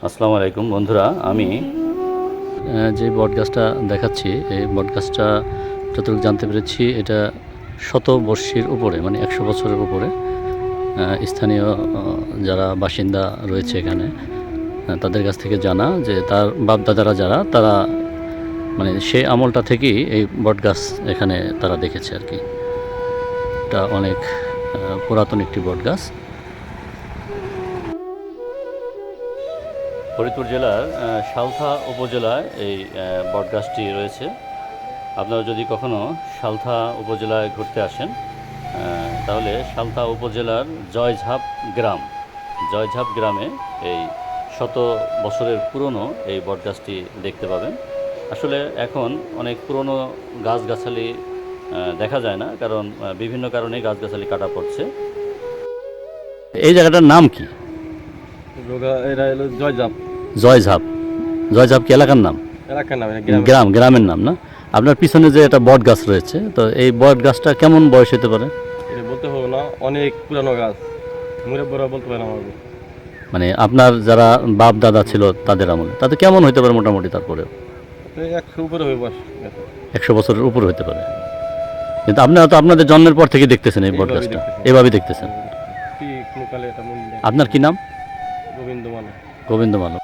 আসসালামু আলাইকুম বন্ধুরা, আমি যে বটগাছটা দেখাচ্ছি এই বটগাছটা যতটুকু জানতে পেরেছি এটা শতবর্ষীর উপরে, মানে 100 বছরের উপরে। স্থানীয় যারা বাসিন্দা রয়েছে এখানে তাদের কাছ থেকে জানা যে তার বাপদাদারা যারা তারা মানে সেই আমলটা থেকেই এই বটগাছ এখানে তারা দেখেছে আর কি। এটা অনেক পুরাতন একটি বটগাছ। ফরিদপুর জেলার সালথা উপজেলায় এই বটগাছটি রয়েছে। আপনারা যদি কখনো সালথা উপজেলায় ঘুরতে আসেন তাহলে সালথা উপজেলার জয়ঝাপ গ্রামে এই শত বছরের পুরনো এই বটগাছটি দেখতে পাবেন। আসলে এখন অনেক পুরনো গাছগাছালি দেখা যায় না, কারণ বিভিন্ন কারণে গাছগাছালি কাটা পড়ছে। এই জায়গাটার নাম কি? এটা হলো জয়জাপ। জয়ঝাপ। জয়ঝাপ কি এলাকার নাম? এলাকার নাম, গ্রামের নাম না? আপনার পিছনে যে একটা বট গাছ রয়েছে, তো এই বট গাছটা কেমন বয়স হতে পারে? এটা বলতে হবে না, অনেক পুরানো গাছ, মুরব্বরা বলতে পারে না আমাকে। মানে আপনার যারা বাপ দাদা ছিল তাদের আমলে, তাতে কেমন হতে পারে মোটামুটি? তারপরে 100 উপরে হবে বয়স। 100 বছরের উপর হতে পারে। কিন্তু আপনারা তো আপনাদের জন্মের পর থেকে দেখতেছেন এই বট এইভাবেই গাছটা, দেখতেছি। এভাবেই দেখতেছেন। কি কোনো কালে এটা মনে নেই। আপনার কি নাম? গোবিন্দ মানে গোবিন্দ মানব।